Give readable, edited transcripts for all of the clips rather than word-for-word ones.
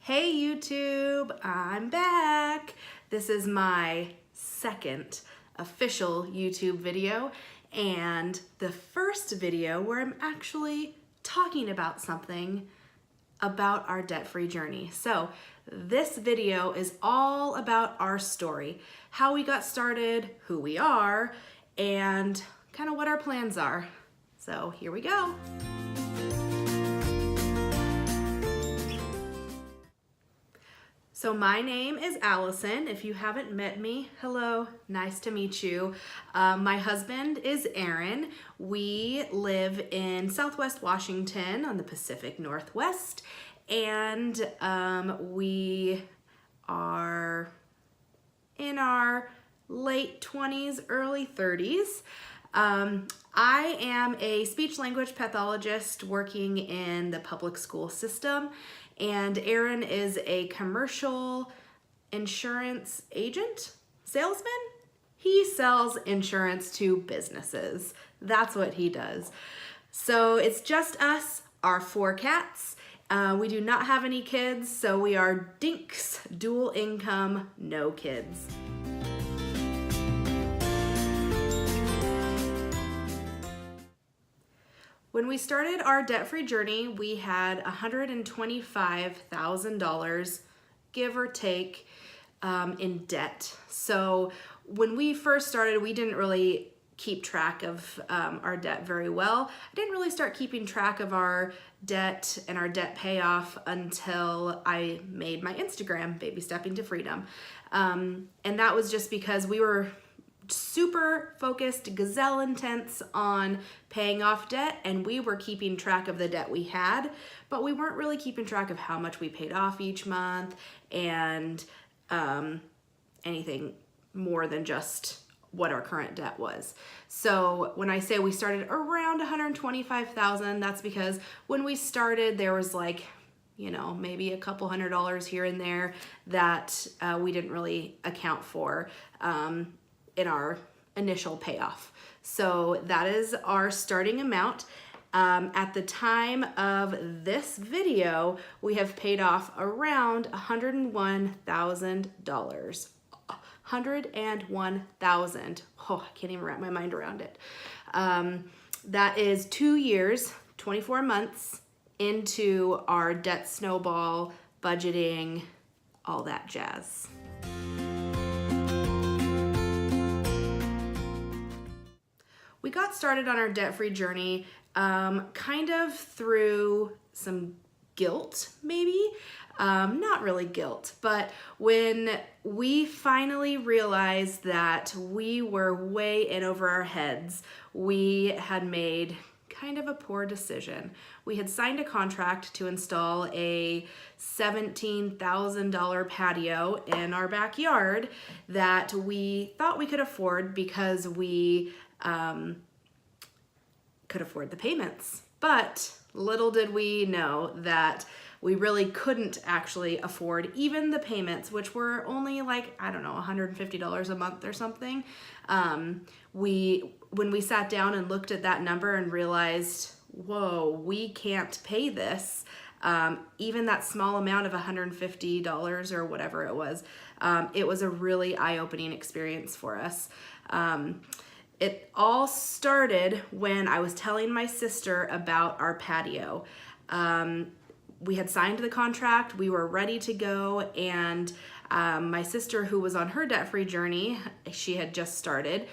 Hey YouTube, I'm back. This is my second official YouTube video and the first video where I'm actually talking about something about our debt-free journey. So this video is all about our story, how we got started, who we are, and kind of what our plans are. So here we go. So my name is Allison. If you haven't met me, hello, nice to meet you. My husband is Aaron. We live in Southwest Washington on the Pacific Northwest, and we are in our late 20s, early 30s. I am a speech language pathologist working in the public school system, and Aaron is a commercial insurance agent, salesman. He sells insurance to businesses. That's what he does. So it's just us, our 4 cats. We do not have any kids, so we are dinks, dual income, no kids. When we started our debt-free journey, we had $125,000, give or take, in debt. So when we first started, we didn't really keep track of our debt very well. I didn't really start keeping track of our debt and our debt payoff until I made my Instagram, Baby Stepping to Freedom. And that was just because we were super focused, gazelle intense on paying off debt, and we were keeping track of the debt we had, but we weren't really keeping track of how much we paid off each month and anything more than just what our current debt was. So when I say we started around $125,000, that's because when we started there was like, you know, maybe a couple $100 here and there that we didn't really account for in our initial payoff. So that is our starting amount. At the time of this video, we have paid off around $101,000. $101,000. Oh, I can't even wrap my mind around it. That is 2 years, 24 months into our debt snowball, budgeting, all that jazz. We got started on our debt-free journey kind of through some guilt, maybe. Not really guilt, but when we finally realized that we were way in over our heads, we had made kind of a poor decision. We had signed a contract to install a $17,000 patio in our backyard that we thought we could afford because we could afford the payments. But little did we know that we really couldn't actually afford even the payments, which were only like, I don't know, $150 a month or something. When we sat down and looked at that number and realized, whoa, we can't pay this, even that small amount of $150 or whatever it was a really eye-opening experience for us. It all started when I was telling my sister about our patio. We had signed the contract, we were ready to go, and my sister, who was on her debt-free journey, she had just started,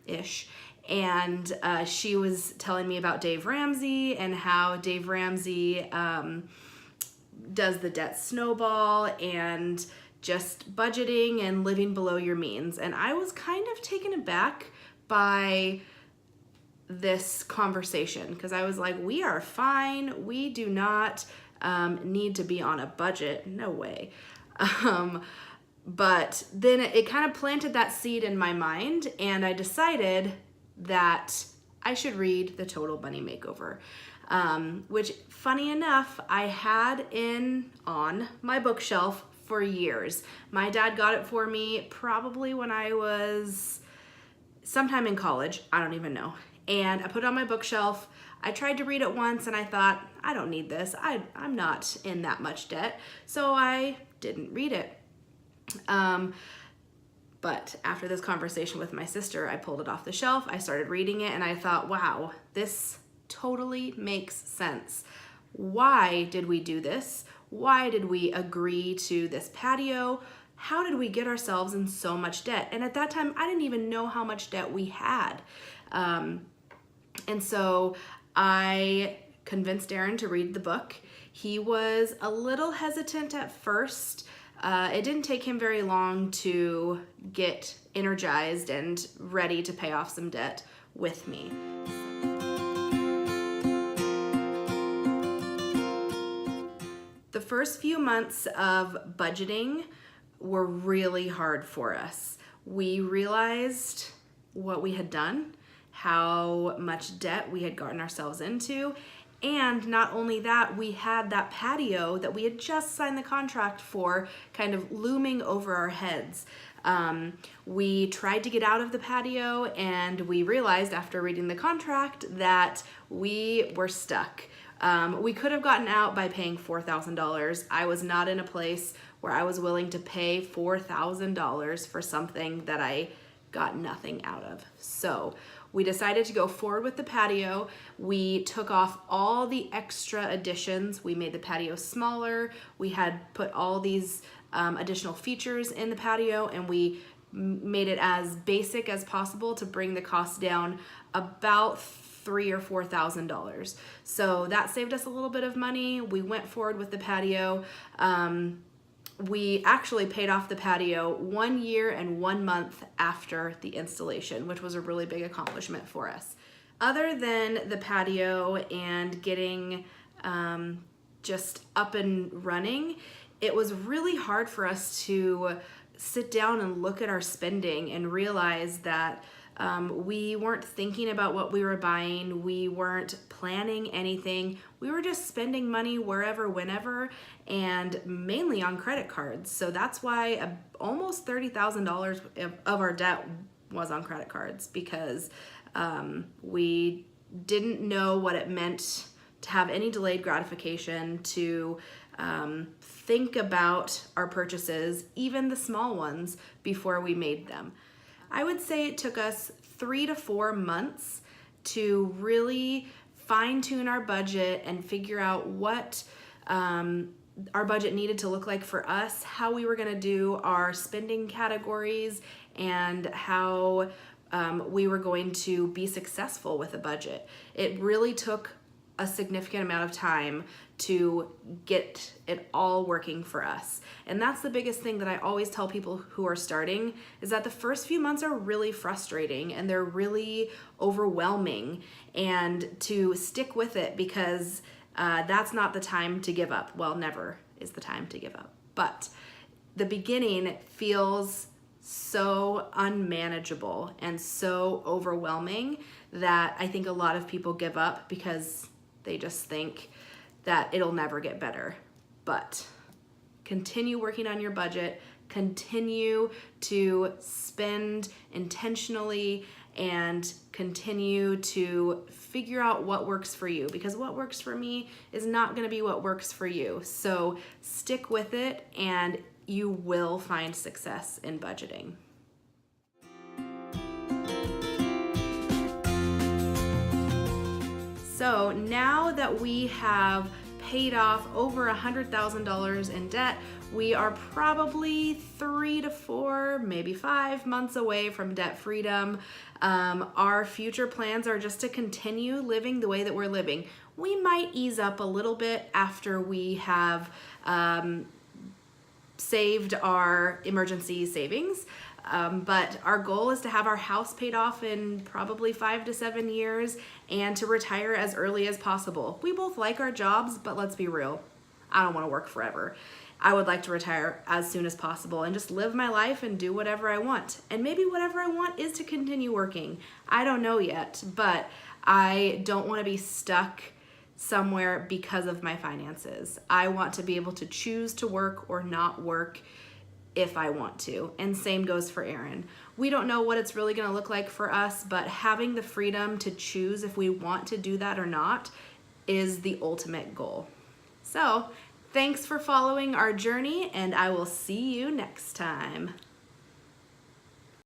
ish, and she was telling me about Dave Ramsey and how Dave Ramsey does the debt snowball and just budgeting and living below your means. And I was kind of taken aback by this conversation because I was like, we are fine. We do not need to be on a budget. No way. But then it kind of planted that seed in my mind, and I decided that I should read The Total Money Makeover, which, funny enough, I had on my bookshelf for years. My dad got it for me probably when I was sometime in college, I don't even know. And I put it on my bookshelf. I tried to read it once and I thought, I don't need this. I'm not in that much debt. So I didn't read it. But after this conversation with my sister, I pulled it off the shelf. I started reading it and I thought, wow, this totally makes sense. Why did we do this? Why did we agree to this patio? How did we get ourselves in so much debt? And at that time, I didn't even know how much debt we had. And so I convinced Aaron to read the book. He was a little hesitant at first. It didn't take him very long to get energized and ready to pay off some debt with me. The first few months of budgeting were really hard for us. We realized what we had done, how much debt we had gotten ourselves into, and not only that, we had that patio that we had just signed the contract for kind of looming over our heads. We tried to get out of the patio and we realized after reading the contract that we were stuck. We could have gotten out by paying $4,000. I was not in a place where I was willing to pay $4,000 for something that I got nothing out of. So we decided to go forward with the patio. We took off all the extra additions. We made the patio smaller. We had put all these additional features in the patio, and we made it as basic as possible to bring the cost down about $3,000 or $4,000. So that saved us a little bit of money. We went forward with the patio. We actually paid off the patio 1 year and 1 month after the installation, which was a really big accomplishment for us. Other than the patio and getting just up and running, it was really hard for us to sit down and look at our spending and realize that we weren't thinking about what we were buying. We weren't planning anything. We were just spending money wherever, whenever, and mainly on credit cards. So that's why almost $30,000 of our debt was on credit cards, because we didn't know what it meant to have any delayed gratification, to think about our purchases, even the small ones, before we made them. I would say it took us 3 to 4 months to really fine-tune our budget and figure out what our budget needed to look like for us, how we were going to do our spending categories, and how we were going to be successful with a budget. It really took a significant amount of time to get it all working for us. And that's the biggest thing that I always tell people who are starting, is that the first few months are really frustrating and they're really overwhelming, and to stick with it, because that's not the time to give up. Well, never is the time to give up. But the beginning feels so unmanageable and so overwhelming that I think a lot of people give up because they just think that it'll never get better. But continue working on your budget, continue to spend intentionally, and continue to figure out what works for you, because what works for me is not going to be what works for you. So stick with it and you will find success in budgeting. So now that we have paid off over $100,000 in debt, we are probably 3 to 4, maybe 5 months away from debt freedom. Our future plans are just to continue living the way that we're living. We might ease up a little bit after we have saved our emergency savings. But our goal is to have our house paid off in probably 5 to 7 years and to retire as early as possible. We both like our jobs, but let's be real, I don't want to work forever. I would like to retire as soon as possible and just live my life and do whatever I want. And maybe whatever I want is to continue working. I don't know yet, but I don't want to be stuck somewhere because of my finances. I want to be able to choose to work or not work if I want to. And same goes for Aaron. We don't know what it's really going to look like for us, but having the freedom to choose if we want to do that or not is the ultimate goal. So, thanks for following our journey, and I will see you next time.